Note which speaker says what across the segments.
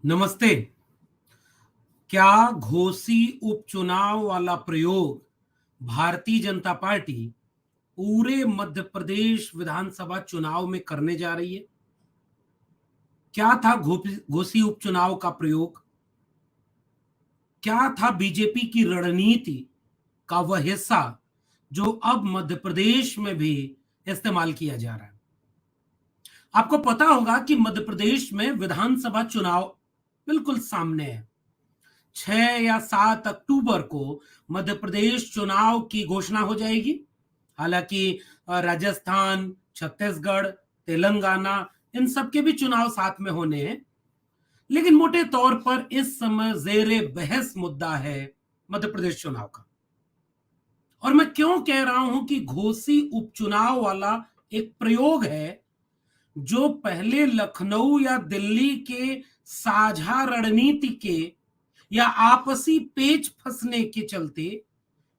Speaker 1: नमस्ते। क्या घोसी उपचुनाव वाला प्रयोग भारतीय जनता पार्टी पूरे मध्य प्रदेश विधानसभा चुनाव में करने जा रही है? क्या था घोसी उपचुनाव का प्रयोग? क्या था बीजेपी की रणनीति का वह हिस्सा जो अब मध्य प्रदेश में भी इस्तेमाल किया जा रहा है? आपको पता होगा कि मध्य प्रदेश में विधानसभा चुनाव बिल्कुल सामने है। 6 या 7 अक्टूबर को मध्य प्रदेश चुनाव की घोषणा हो जाएगी। हालांकि राजस्थान, छत्तीसगढ़, तेलंगाना इन सब के भी चुनाव साथ में होने हैं, लेकिन मोटे तौर पर इस समय जेरे बहस मुद्दा है मध्य प्रदेश चुनाव का। और मैं क्यों कह रहा हूं कि घोसी उपचुनाव वाला एक प्रयोग है जो पहले लखनऊ या दिल्ली के साझा रणनीति के या आपसी पेच फंसने के चलते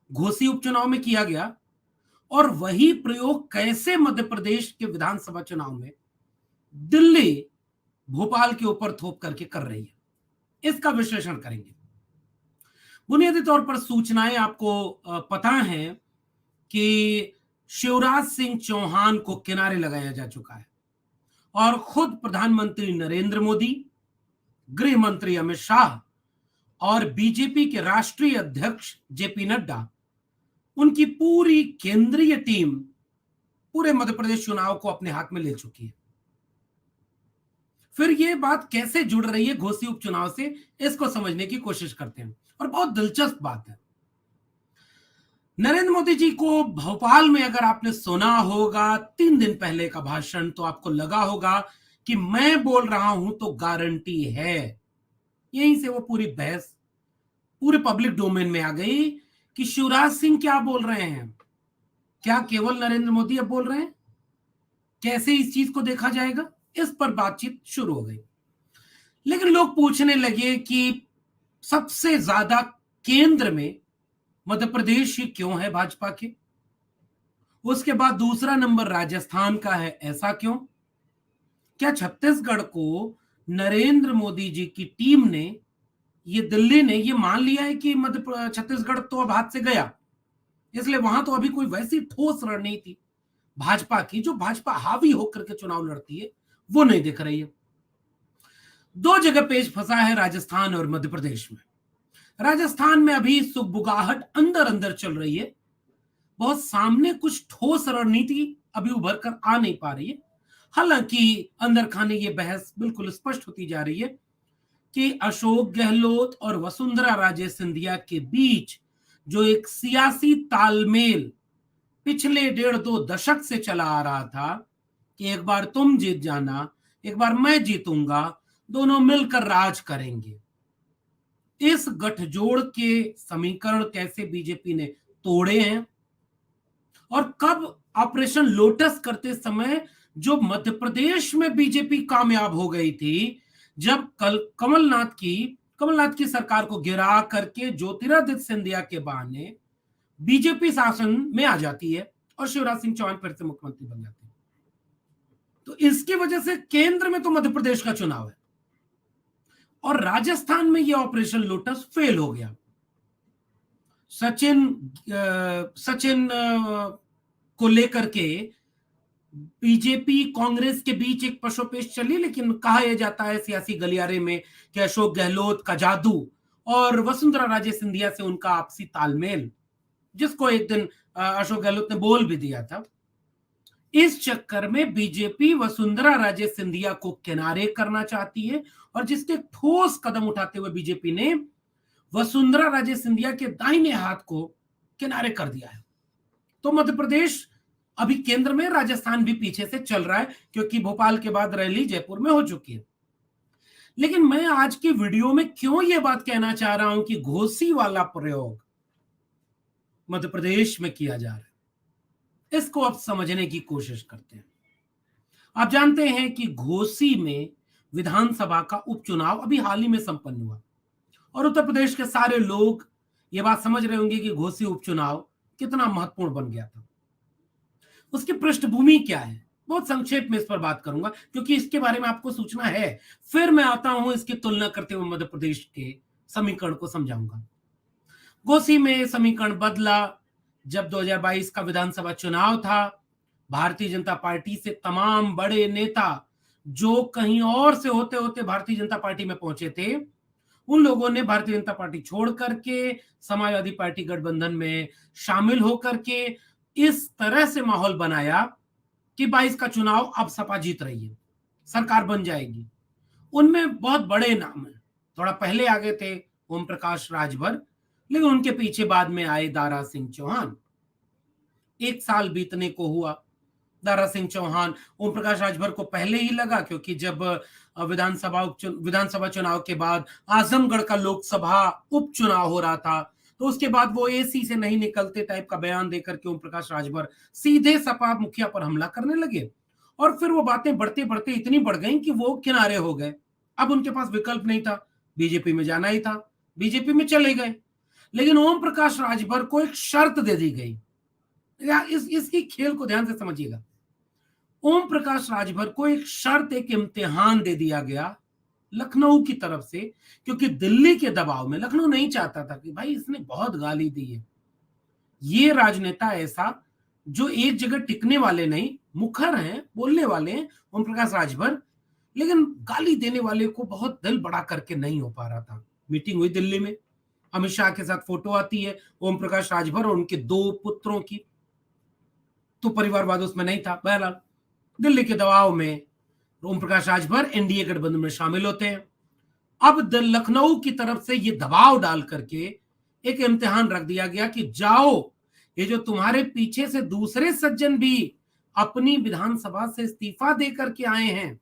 Speaker 1: घोसी उपचुनाव में किया गया, और वही प्रयोग कैसे मध्य प्रदेश के विधानसभा चुनाव में दिल्ली भोपाल के ऊपर थोप करके कर रही है, इसका विश्लेषण करेंगे। बुनियादी तौर पर सूचनाएं आपको पता है कि शिवराज सिंह चौहान को किनारे लगाया जा चुका है और खुद प्रधानमंत्री नरेंद्र मोदी, गृह मंत्री अमित शाह और बीजेपी के राष्ट्रीय अध्यक्ष जेपी नड्डा, उनकी पूरी केंद्रीय टीम पूरे मध्य प्रदेश चुनाव को अपने हाथ में ले चुकी है। फिर यह बात कैसे जुड़ रही है घोसी उपचुनाव से, इसको समझने की कोशिश करते हैं। और बहुत दिलचस्प बात है, नरेंद्र मोदी जी को भोपाल में अगर आपने सुना होगा 3 दिन पहले का भाषण, तो आपको लगा होगा कि मैं बोल रहा हूं तो गारंटी है। यहीं से वो पूरी बहस पूरे पब्लिक डोमेन में आ गई कि शिवराज सिंह क्या बोल रहे हैं, क्या केवल नरेंद्र मोदी अब बोल रहे हैं, कैसे इस चीज को देखा जाएगा, इस पर बातचीत शुरू हो गई। लेकिन लोग पूछने लगे कि सबसे ज्यादा केंद्र में मध्य प्रदेश ही क्यों है भाजपा के, उसके बाद दूसरा नंबर राजस्थान का है, ऐसा क्यों? क्या छत्तीसगढ़ को नरेंद्र मोदी जी की टीम ने, ये दिल्ली ने ये मान लिया है कि छत्तीसगढ़ तो अब हाथ से गया, इसलिए वहां तो अभी कोई वैसी ठोस रणनीति भाजपा की जो भाजपा हावी होकर के चुनाव लड़ती है वो नहीं दिख रही है। 2 जगह पेच फंसा है राजस्थान और मध्य प्रदेश में। राजस्थान में अभी सुगबुगाहट अंदर अंदर चल रही है, बहुत सामने कुछ ठोस रणनीति अभी उभर कर आ नहीं पा रही है। हालांकि अंदर खाने ये बहस बिल्कुल स्पष्ट होती जा रही है कि अशोक गहलोत और वसुंधरा राजे सिंधिया के बीच जो एक सियासी तालमेल पिछले 1.5-2 दशक से चला आ रहा था कि एक बार तुम जीत जाना, एक बार मैं जीतूंगा, दोनों मिलकर राज करेंगे, इस गठजोड़ के समीकरण कैसे बीजेपी ने तोड़े हैं। और कब ऑपरेशन लोटस करते समय जो मध्य प्रदेश में बीजेपी कामयाब हो गई थी, जब कमलनाथ की सरकार को गिरा करके ज्योतिरादित्य सिंधिया के बहाने बीजेपी शासन में आ जाती है और शिवराज सिंह चौहान फिर से मुख्यमंत्री बन जाते हैं, तो इसकी वजह से केंद्र में तो मध्य प्रदेश का चुनाव है और राजस्थान में यह ऑपरेशन लोटस फेल हो गया। सचिन को लेकर के बीजेपी कांग्रेस के बीच एक पशोपेश चली, लेकिन कहा यह जाता है सियासी गलियारे में कि अशोक गहलोत का जादू और वसुंधरा राजे सिंधिया से उनका आपसी तालमेल, जिसको एक दिन अशोक गहलोत ने बोल भी दिया था, इस चक्कर में बीजेपी वसुंधरा राजे सिंधिया को किनारे करना चाहती है और जिसके ठोस कदम उठाते हुए बीजेपी ने वसुंधरा राजे सिंधिया के दाहिने हाथ को किनारे कर दिया है। तो मध्य प्रदेश अभी केंद्र में, राजस्थान भी पीछे से चल रहा है क्योंकि भोपाल के बाद रैली जयपुर में हो चुकी है। लेकिन मैं आज की वीडियो में क्यों यह बात कहना चाह रहा हूं कि घोसी वाला प्रयोग मध्य प्रदेश में किया जा रहा है, इसको अब समझने की कोशिश करते हैं। आप जानते हैं कि घोसी में विधानसभा का उपचुनाव अभी हाल ही में संपन्न हुआ और उत्तर प्रदेश के सारे लोग ये बात समझ रहे होंगे कि घोसी उपचुनाव कितना महत्वपूर्ण बन गया था। उसकी पृष्ठभूमि क्या है, बहुत संक्षेप में इस पर बात करूंगा क्योंकि इसके बारे में आपको सूचना है। फिर मैं आता हूं इसकी तुलना करते हुए मध्य प्रदेश के समीकरण को समझाऊंगा। घोसी में समीकरण बदला जब 2022 का विधानसभा चुनाव था। भारतीय जनता पार्टी से तमाम बड़े नेता जो कहीं और से होते होते भारतीय जनता पार्टी में पहुंचे थे, उन लोगों ने भारतीय जनता पार्टी छोड़ करके समाजवादी पार्टी गठबंधन में शामिल होकर के इस तरह से माहौल बनाया कि 22 का चुनाव अब सपा जीत रही है, सरकार बन जाएगी। उनमें बहुत बड़े नाम हैं। थोड़ा पहले आगे थे ओम प्रकाश राजभर, लेकिन उनके पीछे बाद में आए दारा सिंह चौहान। एक साल बीतने को हुआ, दारा सिंह चौहान, ओम प्रकाश राजभर को पहले ही लगा क्योंकि जब विधानसभा चुनाव के बाद आजमगढ़ का लोकसभा उपचुनाव हो रहा था, तो उसके बाद वो एसी से नहीं निकलते टाइप का बयान देकर के ओम प्रकाश राजभर सीधे सपा मुखिया पर हमला करने लगे। और फिर वो बातें बढ़ते बढ़ते इतनी बढ़ गई कि वो किनारे हो गए। अब उनके पास विकल्प नहीं था, बीजेपी में जाना ही था, बीजेपी में चले गए। लेकिन ओम प्रकाश राजभर को एक शर्त दे दी गई। इसकी खेल को ध्यान से समझिएगा। ओम प्रकाश राजभर को एक शर्त, एक इम्तिहान दे दिया गया लखनऊ की तरफ से, क्योंकि दिल्ली के दबाव में लखनऊ नहीं चाहता था कि भाई इसने बहुत गाली दी है। ये राजनेता ऐसा जो एक जगह टिकने वाले नहीं, मुखर हैं, बोलने वाले हैं ओम प्रकाश राजभर, लेकिन गाली देने वाले को बहुत दिल बड़ा करके नहीं हो पा रहा था। मीटिंग हुई दिल्ली में, अमित शाह के साथ फोटो आती है ओम प्रकाश राजभर और उनके 2 पुत्रों की, तो परिवारवाद उसमें नहीं था। बहरहाल दिल्ली के दबाव में ओम प्रकाश राजभर एनडीए गठबंधन में शामिल होते हैं। अब लखनऊ की तरफ से ये दबाव डाल करके एक इम्तिहान रख दिया गया कि जाओ, ये जो तुम्हारे पीछे से दूसरे सज्जन भी अपनी विधानसभा से इस्तीफा देकर के आए हैं,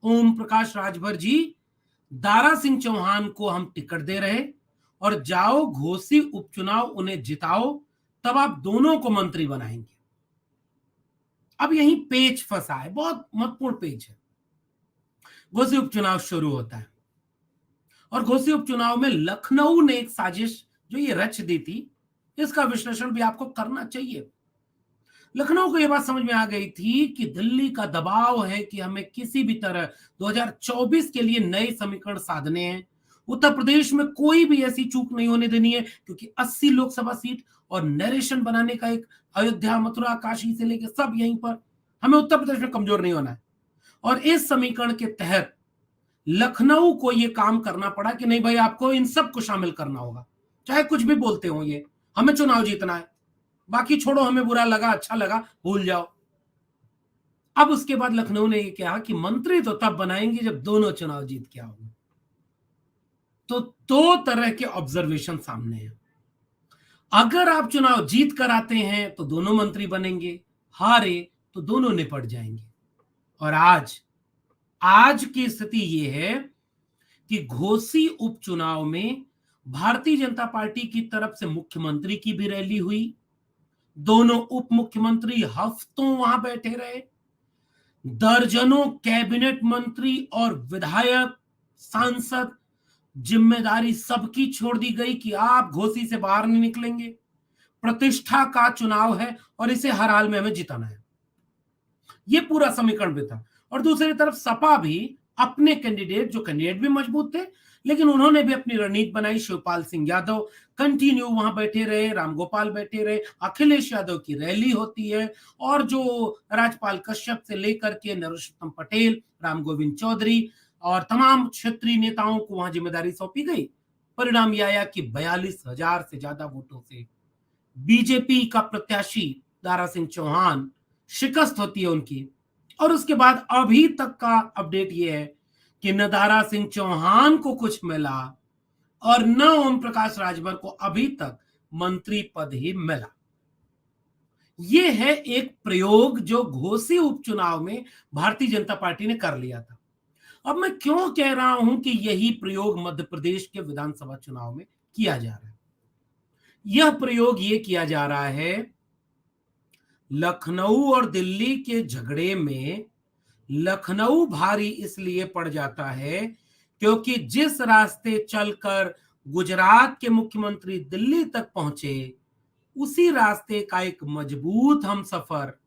Speaker 1: ओम प्रकाश राजभर जी, दारा सिंह चौहान को हम टिकट दे रहे और जाओ घोसी उपचुनाव उन्हें जिताओ, तब आप दोनों को मंत्री बनाएंगे। अब यही पेच फंसा है, बहुत महत्वपूर्ण पेच है। घोसी उपचुनाव शुरू होता है और घोसी उपचुनाव में लखनऊ ने एक साजिश जो ये रच दी थी, इसका विश्लेषण भी आपको करना चाहिए। लखनऊ को यह बात समझ में आ गई थी कि दिल्ली का दबाव है कि हमें किसी भी तरह 2024 के लिए नए समीकरण साधने हैं। उत्तर प्रदेश में कोई भी ऐसी चूक नहीं होने देनी है, क्योंकि 80 लोकसभा सीट और नरेशन बनाने का एक अयोध्या, मथुरा, काशी से लेकर सब यहीं पर, हमें उत्तर प्रदेश में कमजोर नहीं होना है। और इस समीकरण के तहत लखनऊ को यह काम करना पड़ा कि नहीं भाई, आपको इन सब को शामिल करना होगा, चाहे कुछ भी बोलते हो, ये हमें चुनाव जीतना है, बाकी छोड़ो, हमें बुरा लगा अच्छा लगा भूल जाओ। अब उसके बाद लखनऊ ने यह कहा कि मंत्री तो तब बनाएंगे जब दोनों चुनाव जीत के आओगे। तो 2 तरह के ऑब्जर्वेशन सामने हैं। अगर आप चुनाव जीत कर आते हैं तो दोनों मंत्री बनेंगे, हारे तो दोनों निपट जाएंगे। और आज की स्थिति यह है कि घोसी उपचुनाव में भारतीय जनता पार्टी की तरफ से मुख्यमंत्री की भी रैली हुई, दोनों उप मुख्यमंत्री हफ्तों वहां बैठे रहे, दर्जनों कैबिनेट मंत्री और विधायक, सांसद, जिम्मेदारी सबकी छोड़ दी गई कि आप घोसी से बाहर नहीं निकलेंगे, प्रतिष्ठा का चुनाव है और इसे हर हाल में हमें जिताना है। यह पूरा समीकरण भी था। और दूसरी तरफ सपा भी अपने कैंडिडेट भी मजबूत थे, लेकिन उन्होंने भी अपनी रणनीति बनाई। शिवपाल सिंह यादव कंटिन्यू वहां बैठे रहे, रामगोपाल बैठे रहे, अखिलेश यादव की रैली होती है, और जो राजपाल कश्यप से लेकर के नरोत्तम पटेल, राम गोविंद चौधरी और तमाम क्षेत्रीय नेताओं को वहां जिम्मेदारी सौंपी गई। परिणाम यह आया कि 42,000 से ज्यादा वोटों से बीजेपी का प्रत्याशी दारा सिंह चौहान शिकस्त होती है उनकी। और उसके बाद अभी तक का अपडेट यह है कि न दारा सिंह चौहान को कुछ मिला और न ओम प्रकाश राजभर को अभी तक मंत्री पद ही मिला। यह है एक प्रयोग जो घोसी उपचुनाव में भारतीय जनता पार्टी ने कर लिया था। अब मैं क्यों कह रहा हूं कि यही प्रयोग मध्य प्रदेश के विधानसभा चुनाव में किया जा रहा है? यह प्रयोग यह किया जा रहा है, लखनऊ और दिल्ली के झगड़े में लखनऊ भारी इसलिए पड़ जाता है क्योंकि जिस रास्ते चलकर गुजरात के मुख्यमंत्री दिल्ली तक पहुंचे, उसी रास्ते का एक मजबूत हमसफर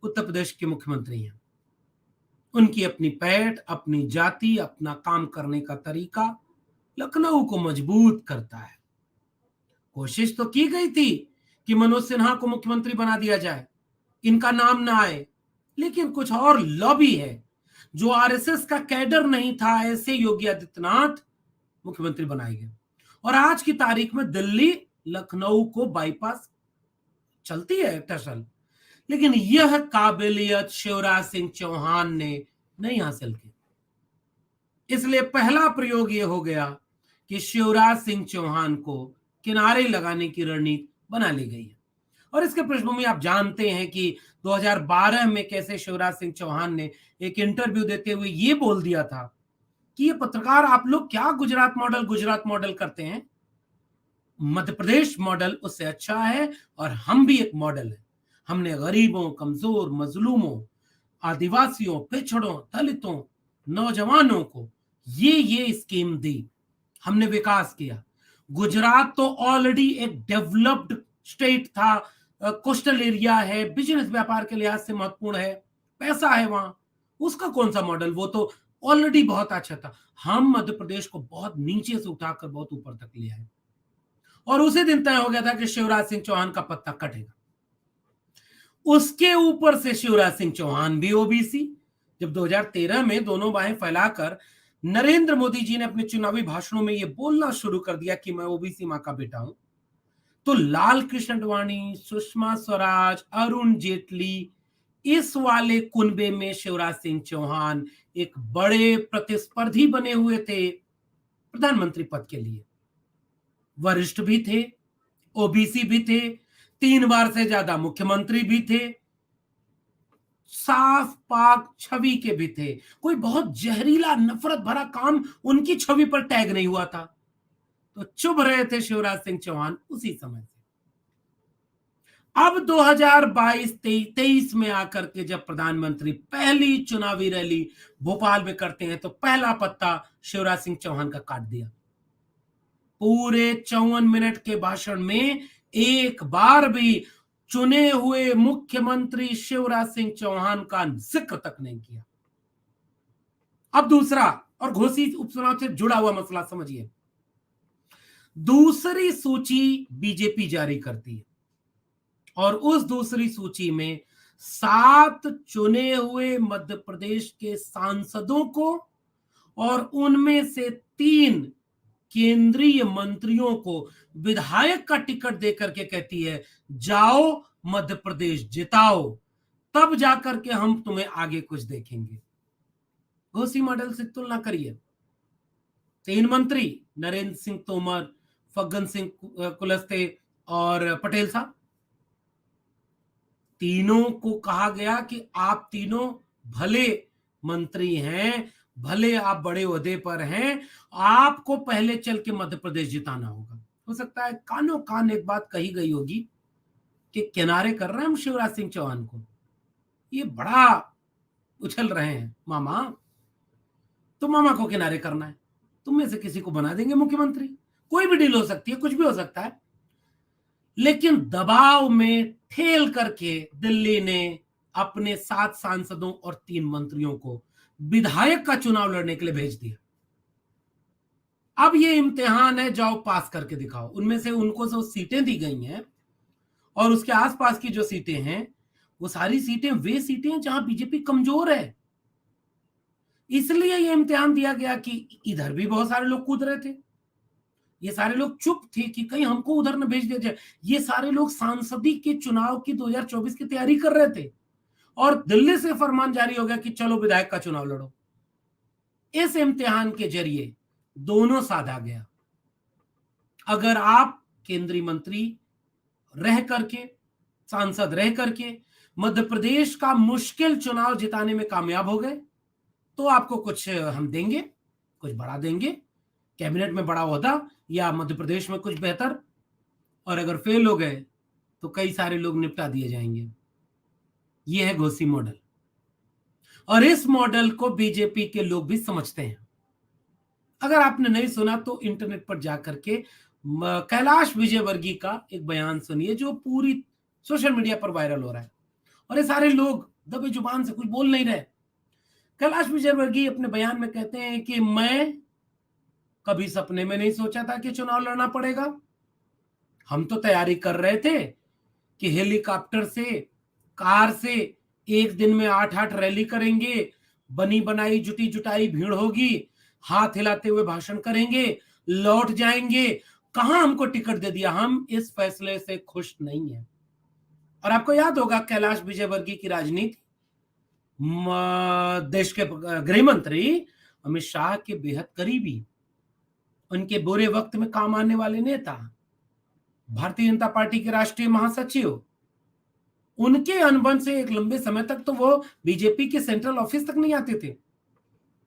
Speaker 1: उत्तर प्रदेश के मुख्यमंत्री हैं। उनकी अपनी पैठ, अपनी जाति, अपना काम करने का तरीका लखनऊ को मजबूत करता है। कोशिश तो की गई थी कि मनोज सिन्हा को मुख्यमंत्री बना दिया जाए, इनका नाम ना आए, लेकिन कुछ और लॉबी है। जो आरएसएस का कैडर नहीं था, ऐसे योगी आदित्यनाथ मुख्यमंत्री बनाए गए। और आज की तारीख में दिल्ली लखनऊ को बाईपास चलती है टसल, लेकिन यह काबिलियत शिवराज सिंह चौहान ने नहीं हासिल की। इसलिए पहला प्रयोग यह हो गया कि शिवराज सिंह चौहान को किनारे लगाने की रणनीति बना ली गई है। और इसके पृष्ठभूमि आप जानते हैं कि 2012 में कैसे शिवराज सिंह चौहान ने एक इंटरव्यू देते हुए ये बोल दिया था कि ये पत्रकार आप लोग क्या गुजरात मॉडल करते हैं, मध्य प्रदेश मॉडल उससे अच्छा है और हम भी एक मॉडल है। हमने गरीबों, कमजोर, मजलूमों, आदिवासियों, पिछड़ों, दलितों, नौजवानों को ये स्कीम दी, हमने विकास किया। गुजरात तो ऑलरेडी एक डेवलप्ड स्टेट था, कोस्टल एरिया है, बिजनेस व्यापार के लिहाज से महत्वपूर्ण है, पैसा है वहां, उसका कौन सा मॉडल, वो तो ऑलरेडी बहुत अच्छा था। हम मध्य प्रदेश को बहुत नीचे से उठाकर बहुत ऊपर तक ले आए और उसी दिन तय हो गया था कि शिवराज सिंह चौहान का पत्ता कटेगा। उसके ऊपर से शिवराज सिंह चौहान भी ओबीसी। जब 2013 में दोनों बाहें फैलाकर नरेंद्र मोदी जी ने अपने चुनावी भाषणों में यह बोलना शुरू कर दिया कि मैं ओबीसी मां का बेटा हूं, तो लाल कृष्ण आडवाणी, सुषमा स्वराज, अरुण जेटली, इस वाले कुनबे में शिवराज सिंह चौहान एक बड़े प्रतिस्पर्धी बने हुए थे प्रधानमंत्री पद के लिए। वरिष्ठ भी थे, ओबीसी भी थे, 3 बार से ज्यादा मुख्यमंत्री भी थे, साफ पाक छवि के भी थे। कोई बहुत जहरीला नफरत भरा काम उनकी छवि पर टैग नहीं हुआ था, तो चुभ रहे थे शिवराज सिंह चौहान उसी समय से। अब 2022-23 में आकर के जब प्रधानमंत्री पहली चुनावी रैली भोपाल में करते हैं तो पहला पत्ता शिवराज सिंह चौहान का काट दिया। पूरे 54 मिनट के भाषण में एक बार भी चुने हुए मुख्यमंत्री शिवराज सिंह चौहान का जिक्र तक नहीं किया। अब दूसरा और घोसी उपचुनाव से जुड़ा हुआ मसला समझिए। दूसरी सूची बीजेपी जारी करती है और उस दूसरी सूची में 7 चुने हुए मध्य प्रदेश के सांसदों को और उनमें से 3 केंद्रीय मंत्रियों को विधायक का टिकट देकर के कहती है जाओ मध्य प्रदेश जिताओ, तब जाकर के हम तुम्हें आगे कुछ देखेंगे। घोसी मॉडल से तुलना करिए। 3 मंत्री नरेंद्र सिंह तोमर, फग्गन सिंह कुलस्ते और पटेल साहब, तीनों को कहा गया कि आप तीनों भले मंत्री हैं, भले आप बड़े ओहदे पर हैं, आपको पहले चल के मध्य प्रदेश जिताना होगा। हो सकता है कानों कान एक बात कही गई होगी कि किनारे कर रहे हैं हम शिवराज सिंह चौहान को, ये बड़ा उछल रहे हैं मामा, तो मामा को किनारे करना है, तुम में से किसी को बना देंगे मुख्यमंत्री। कोई भी डील हो सकती है, कुछ भी हो सकता है, लेकिन दबाव में ठेल करके दिल्ली ने अपने 7 सांसदों और 3 मंत्रियों को विधायक का चुनाव लड़ने के लिए भेज दिया। अब ये इम्तिहान है, जाओ पास करके दिखाओ। उनमें से उनको जो सीटें दी गई हैं और उसके आसपास की जो सीटें हैं, वो सारी सीटें वे सीटें हैं जहां बीजेपी कमजोर है। इसलिए ये इम्तिहान दिया गया कि इधर भी बहुत सारे लोग कूद रहे थे, ये सारे लोग चुप थे कि कहीं हमको उधर न भेज दिया जाए। ये सारे लोग सांसदी के चुनाव की 2024 की तैयारी कर रहे थे और दिल्ली से फरमान जारी हो गया कि चलो विधायक का चुनाव लड़ो। इस इम्तिहान के जरिए दोनों साधा गया। अगर आप केंद्रीय मंत्री रह करके, सांसद रह करके मध्य प्रदेश का मुश्किल चुनाव जिताने में कामयाब हो गए तो आपको कुछ हम देंगे, कुछ बड़ा देंगे, कैबिनेट में बड़ा ओहदा या मध्य प्रदेश में कुछ बेहतर, और अगर फेल हो गए तो कई सारे लोग निपटा दिए जाएंगे। यह है घोसी मॉडल और इस मॉडल को बीजेपी के लोग भी समझते हैं। अगर आपने नहीं सुना तो इंटरनेट पर जाकर के कैलाश विजयवर्गीय का एक बयान सुनिए जो पूरी सोशल मीडिया पर वायरल हो रहा है। और ये सारे लोग दबे जुबान से कुछ बोल नहीं रहे। कैलाश विजयवर्गीय अपने बयान में कहते हैं कि मैं कभी सपने में नहीं सोचा था कि चुनाव लड़ना पड़ेगा। हम तो तैयारी कर रहे थे कि हेलीकॉप्टर से, कार से एक दिन में 8-8 रैली करेंगे, बनी बनाई जुटी जुटाई भीड़ होगी, हाथ हिलाते हुए भाषण करेंगे, लौट जाएंगे। कहां हमको टिकट दे दिया। हम इस फैसले से खुश नहीं है। और आपको याद होगा कैलाश विजयवर्गीय की राजनीति, देश के गृह मंत्री अमित शाह के बेहद करीबी, उनके बुरे वक्त में काम आने वाले नेता, भारतीय जनता पार्टी के राष्ट्रीय महासचिव, उनके अनबन से एक लंबे समय तक तो वो बीजेपी के सेंट्रल ऑफिस तक नहीं आते थे।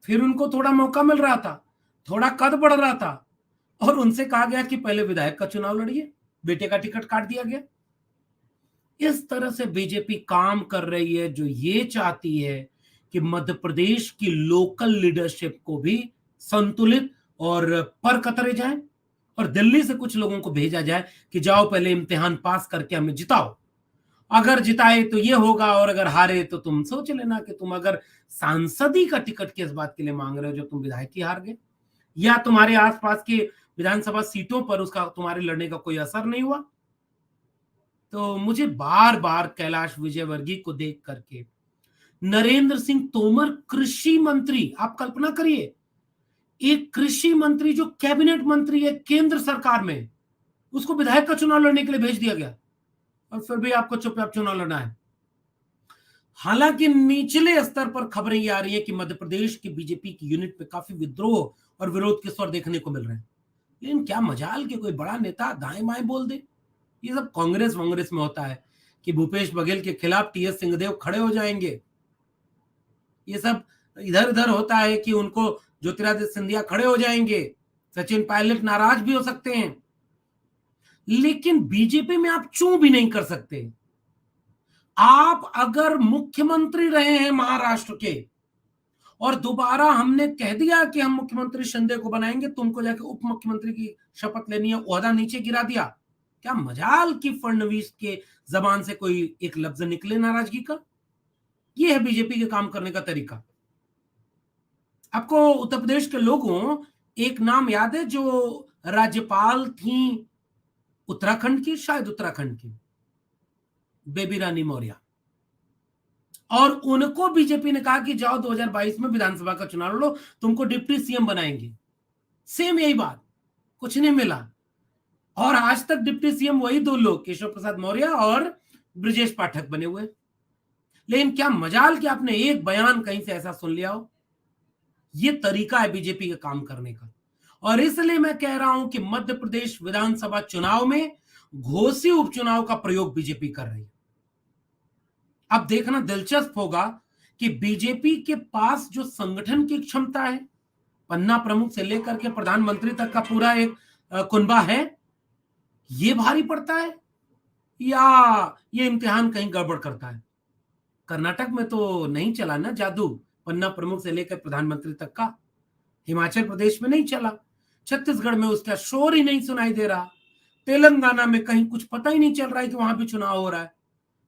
Speaker 1: फिर उनको थोड़ा मौका मिल रहा था, थोड़ा कद बढ़ रहा था, और उनसे कहा गया कि पहले विधायक का चुनाव लड़िए, बेटे का टिकट काट दिया गया। इस तरह से बीजेपी काम कर रही है, जो ये चाहती है कि मध्य प्रदेश की लोकल लीडरशिप को भी संतुलित और पर कतरे जाए, और दिल्ली से कुछ लोगों को भेजा जाए कि जाओ पहले इम्तिहान पास करके हमें जिताओ। अगर जिताए तो ये होगा, और अगर हारे तो तुम सोच लेना कि तुम अगर सांसदी का टिकट किस बात के लिए मांग रहे हो जो तुम विधायक ही हार गए, या तुम्हारे आसपास के विधानसभा सीटों पर उसका तुम्हारे लड़ने का कोई असर नहीं हुआ। तो मुझे बार बार कैलाश विजयवर्गीय को देख करके नरेंद्र सिंह तोमर, कृषि मंत्री, आप कल्पना करिए, एक कृषि मंत्री जो कैबिनेट मंत्री है केंद्र सरकार में, उसको विधायक का चुनाव लड़ने के लिए भेज दिया गया, और फिर भी आपको चुपचाप चुनाव लड़ना है। हालांकि निचले स्तर पर खबरें ये आ रही है कि मध्य प्रदेश की बीजेपी की यूनिट में काफी विद्रोह और विरोध के स्वर देखने को मिल रहे हैं। लेकिन क्या मजाल कि कोई बड़ा नेता दाएं बाएं बोल दे। ये सब कांग्रेस में होता है कि भूपेश बघेल के खिलाफ टीएस सिंहदेव खड़े हो जाएंगे। ये सब इधर उधर होता है कि उनको ज्योतिरादित्य सिंधिया खड़े हो जाएंगे, सचिन पायलट नाराज भी हो सकते हैं। लेकिन बीजेपी में आप चूं भी नहीं कर सकते। आप अगर मुख्यमंत्री रहे हैं महाराष्ट्र के, और दोबारा हमने कह दिया कि हम मुख्यमंत्री शिंदे को बनाएंगे, तुमको जाके उप मुख्यमंत्री की शपथ लेनी है, ओहदा नीचे गिरा दिया, क्या मजाल कि फडणवीस के जबान से कोई एक लफ्ज निकले नाराजगी का। यह है बीजेपी के काम करने का तरीका। आपको उत्तर प्रदेश के लोगों, एक नाम याद है जो राज्यपाल थी उत्तराखंड की, शायद उत्तराखंड की, बेबी रानी मौर्य, और उनको बीजेपी ने कहा कि जाओ 2022 में विधानसभा का चुनाव लड़ो, तुमको डिप्टी सीएम बनाएंगे। सेम यही बात, कुछ नहीं मिला। और आज तक डिप्टी सीएम वही दो लोग, केशव प्रसाद मौर्य और ब्रजेश पाठक बने हुए। लेकिन क्या मजाल कि आपने एक बयान कहीं से ऐसा सुन लिया हो। ये तरीका है बीजेपी के काम करने का। और इसलिए मैं कह रहा हूं कि मध्य प्रदेश विधानसभा चुनाव में घोसी उपचुनाव का प्रयोग बीजेपी कर रही है। अब देखना दिलचस्प होगा कि बीजेपी के पास जो संगठन की क्षमता है, पन्ना प्रमुख से लेकर के प्रधानमंत्री तक का पूरा एक कुनबा है, ये भारी पड़ता है या ये इम्तिहान कहीं गड़बड़ करता है। कर्नाटक में तो नहीं चला ना जादू, पन्ना प्रमुख से लेकर प्रधानमंत्री तक का। हिमाचल प्रदेश में नहीं चला, छत्तीसगढ़ में उसका शोर ही नहीं सुनाई दे रहा, तेलंगाना में कहीं कुछ पता ही नहीं चल रहा है कि वहां भी चुनाव हो रहा है।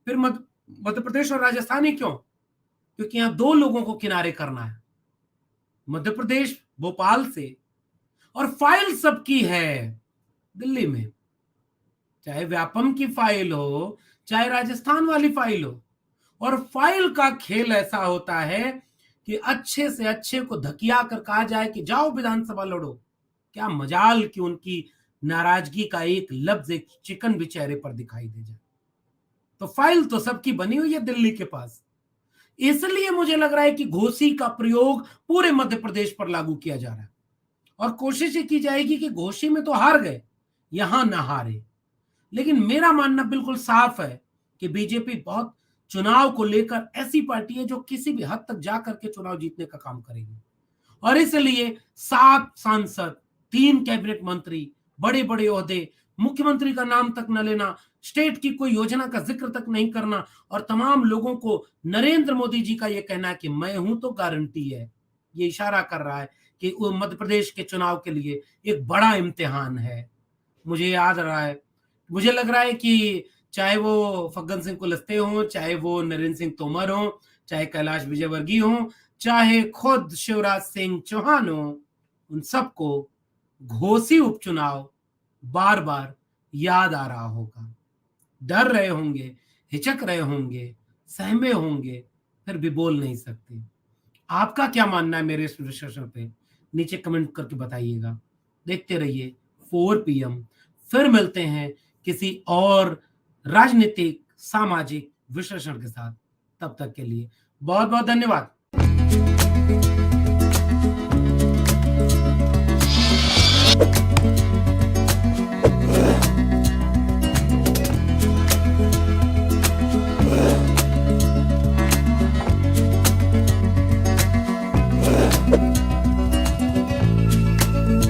Speaker 1: फिर मध्य प्रदेश और राजस्थान ही क्यों? क्योंकि यहां दो लोगों को किनारे करना है, मध्य प्रदेश भोपाल से, और फाइल सबकी है दिल्ली में, चाहे व्यापम की फाइल हो, चाहे राजस्थान वाली फाइल हो। और फाइल का खेल ऐसा होता है कि अच्छे से अच्छे को धकिया कर कहा जाए कि जाओ विधानसभा लड़ो। क्या मजाल कि उनकी नाराजगी का एक लफ्ज, एक चिकन भी चेहरे पर दिखाई दे जाए। तो फाइल तो सबकी बनी हुई है दिल्ली के पास। इसलिए मुझे लग रहा है कि घोसी का प्रयोग पूरे मध्य प्रदेश पर लागू किया जा रहा है, और कोशिश ये की जाएगी कि घोसी में तो हार गए, यहां ना हारे। लेकिन मेरा मानना बिल्कुल साफ है कि बीजेपी बहुत चुनाव को लेकर ऐसी पार्टी है जो किसी भी हद तक जाकर के चुनाव जीतने का काम करेगी। और इसलिए 7 सांसद, 3 कैबिनेट मंत्री, बड़े बड़े ओहदे, मुख्यमंत्री का नाम तक न लेना, स्टेट की कोई योजना का जिक्र तक नहीं करना, और तमाम लोगों को नरेंद्र मोदी जी का यह कहना है कि मैं हूं तो गारंटी है, ये इशारा कर रहा है कि वो मध्य प्रदेश के चुनाव के लिए एक बड़ा इम्तिहान है। मुझे याद रहा है, मुझे लग रहा है कि चाहे वो फग्गन सिंह कुलस्ते हों, चाहे वो नरेंद्र सिंह तोमर हों, चाहे कैलाश विजयवर्गीय हो, चाहे खुद शिवराज सिंह चौहान हो, उन सबको घोसी उपचुनाव बार बार याद आ रहा होगा। डर रहे होंगे, हिचक रहे होंगे, सहमे होंगे, फिर भी बोल नहीं सकते। आपका क्या मानना है मेरे इस विश्लेषण पे? नीचे कमेंट करके बताइएगा। देखते रहिए 4 पीएम। फिर मिलते हैं किसी और राजनीतिक, सामाजिक विश्लेषण के साथ। तब तक के लिए बहुत बहुत धन्यवाद।